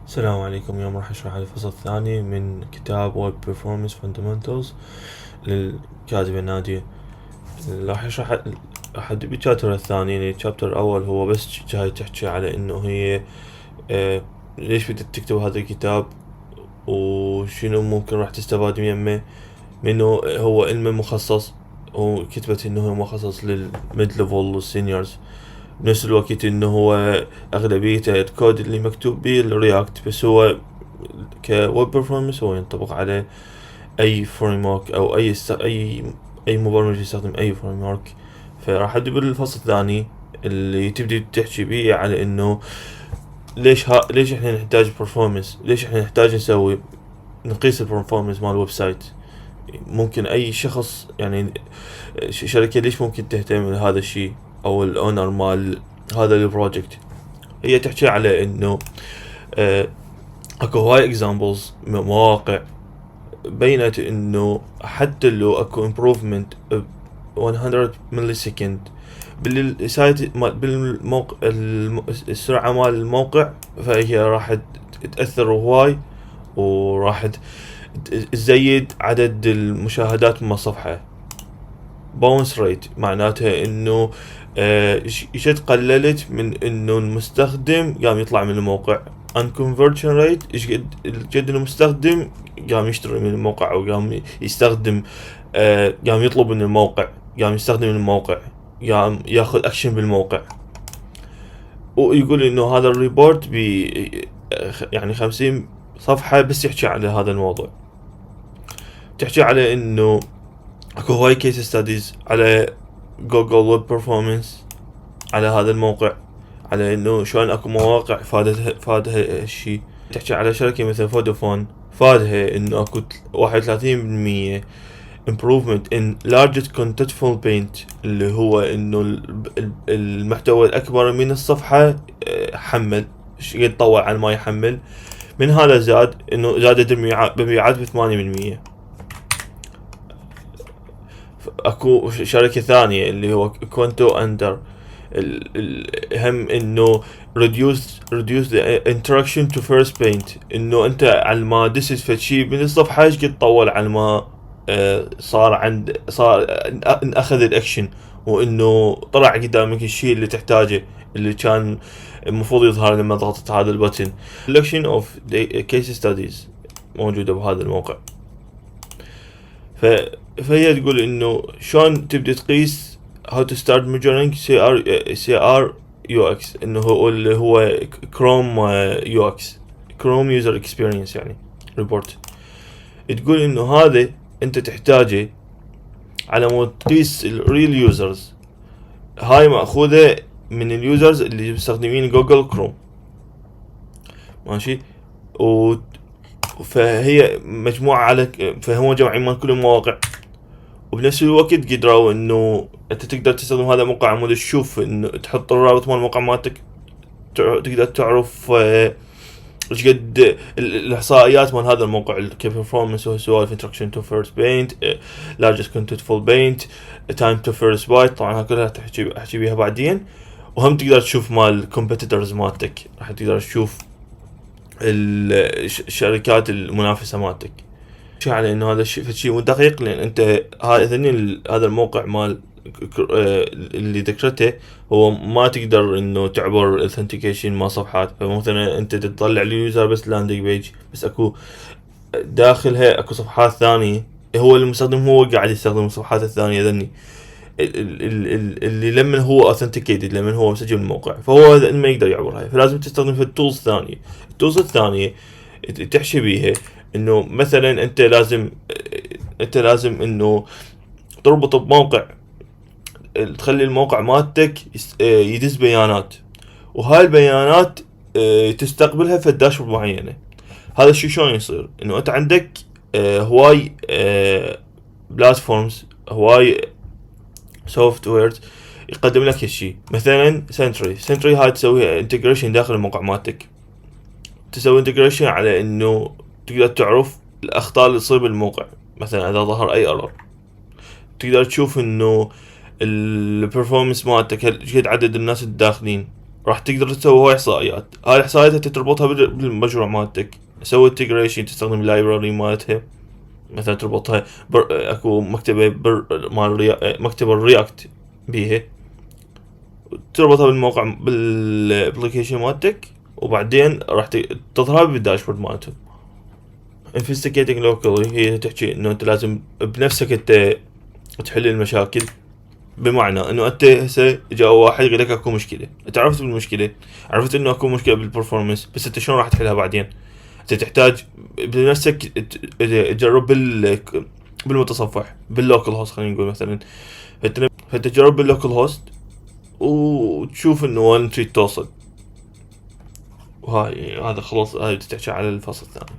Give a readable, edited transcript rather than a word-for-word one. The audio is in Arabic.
السلام عليكم. اليوم راح اشرح الفصل الثاني من كتاب ويب Performance Fundamentals للكاتبة نادية. راح اشرح احد بالشابتر الثاني. الشابتر الاول هو بس جاي تحكي على انه هي ليش بدك تكتب هذا الكتاب وشنو ممكن راح تستفاد يمه، منه هو علم مخصص، وكتبت انه هو مخصص للميد ليفل والسينيورز. بنفس الوقت انه هو اغلبيته الكود اللي مكتوب به الرياكت، بس هو كويب برفورمانس هو ينطبق على اي فريم ورك او اي مبرمج يستخدم اي فريم ورك. فراح ابدي بالفصل الثاني اللي تبدي تحكي بيه على انه ليش احنا نحتاج برفورمانس، ليش احنا نحتاج نقيس البرفورمانس مال الويب سايت. ممكن اي شخص يعني شركة ليش ممكن تهتم بهذا الشيء، او الاونر مال هذا البروجكت. هي تحكي على انه اكو هواي اكزامبلز مواقع بينت انه حتى لو اكو امبروفمنت 100 ملي سكند بالسايت بالموقع، السرعة مال الموقع، فهي راح تأثر هواي، وراح تزيد عدد المشاهدات من الصفحة. باونس ريت معناتها انه شد قللت من انه المستخدم قام يطلع من الموقع. ان كونفرجن ريت ايش قد المستخدم قام يشتري من الموقع، او قام يستخدم، قام يطلب من الموقع، قام يستخدم الموقع، قام ياخذ اكشن بالموقع. ويقول انه هذا الريبورت يعني 50 صفحة بس يحكي على هذا الموضوع. تحكي على انه اكو هواي كيس ستاديز على جوجل ويب برفورمانس على هذا الموقع، على انه شلون اكو مواقع فادها هالشي. تحكي على شركة مثل فودافون، فادها انه اكو 31% improvement in largest contentful paint، اللي هو انه المحتوى الاكبر من الصفحة حمل قد طول عن ما يحمل. من هذا زاد انه زادت المبيعات ب8%. اكو شركة ثانية اللي هو كونتو اندر، هم انه reduce the interaction to first paint، انه انت على ما دست فشي من الصفحة ايش قد طول على ما صار اخذ الاكشن، وانه طلع قدامك الشيء اللي تحتاجه اللي كان المفروض يظهر لما ضغطت هذا البتن. collection of case studies موجودة بهذا الموقع. فهي تقول انه شلون تبدي تقيس how to start measuring CR UX، انه هو اللي هو كروم UX، كروم user experience يعني ريبورت. تقول انه هذا انت تحتاجه على مود تقيس الريل يوزرز. هاي ماخوذه من اليوزرز اللي مستخدمين جوجل كروم، ماشي. فهي مجموعة على فهم جمعين من كل المواقع، وبنفس الوقت قدروا انه انت تقدر تستخدم هذا الموقع عمود تشوف انه تحط الرابط مال الموقع مالتك، تقدر تعرف ايش قد الاحصائيات مال هذا الموقع كبرفورمانس وسوالف انتراكشن تو فيرست بينت، لارجست كونتنتفول بينت، تايم تو فيرست بايت. طبعا كلها احكي بيها بعدين. وهم تقدر تشوف مال الكومبيتيتورز مالتك، راح تقدر تشوف الشركات المنافسة مالتك. على انه هذا الشيء فشي مو دقيق، لان انت هذا الموقع مال اللي ذكرته هو ما تقدر انه تعبر الاثنتيكيشن مال صفحات. فمثلا انت تطلع اليوزر بس لاندنج بيج، بس اكو داخلها اكو صفحات ثانية، هو المستخدم هو قاعد يستخدم الصفحات الثانية ذني اللي لما هو authenticated، لما هو مسجل الموقع، فهو ما يقدر يعبرها. فلازم تستخدم في التولز الثانية. التولز الثانية تحشي بيها انه مثلا انت لازم انه تربط بموقع، تخلي الموقع مالتك يدز بيانات، وهاي البيانات تستقبلها في الداشبورد معينة. هذا الشيء شلون يصير؟ انه انت عندك هواي بلاتفورمز، هواي سوفت ويرز يقدم لك هالشيء. مثلا سنتري هاي تسوي انتجريشن داخل الموقع مالتك، تسوي انتجريشن على انه تقدر تعرف الاخطاء اللي تصير بالموقع. مثلا اذا ظهر اي ايرور تقدر تشوف انه البرفورمانس مالتك قد عدد الناس الداخلين، راح تقدر تسوي هواي احصائيات. هاي الاحصائيات انت تربطها بالمشروع مالتك. سوي انتجريشن، تستخدم اللايبراري مالتها، مثلا تربطها اكو مكتبه مكتبه الرياكت بيها، تربطها بالموقع بالابلكيشن مالتك، وبعدين راح تظهر بالداشبورد مالته. investigating locally هي تحكي انه انت لازم بنفسك انت تحل المشاكل. بمعنى انه انت هسه جاء واحد يقول لك اكو مشكله، انت عرفت بالمشكله، عرفت انه اكو مشكله بالبرفورمانس، بس انت شلون راح تحلها بعدين؟ انت تحتاج بنفسك تجرب بالمتصفح باللوكل هوست، خلينا نقول مثلا. فانت تجرب باللوكل هوست وتشوف انه وين تريد توصل. وهاي هذا خلاص، هاي تحكي على الفصل الثاني.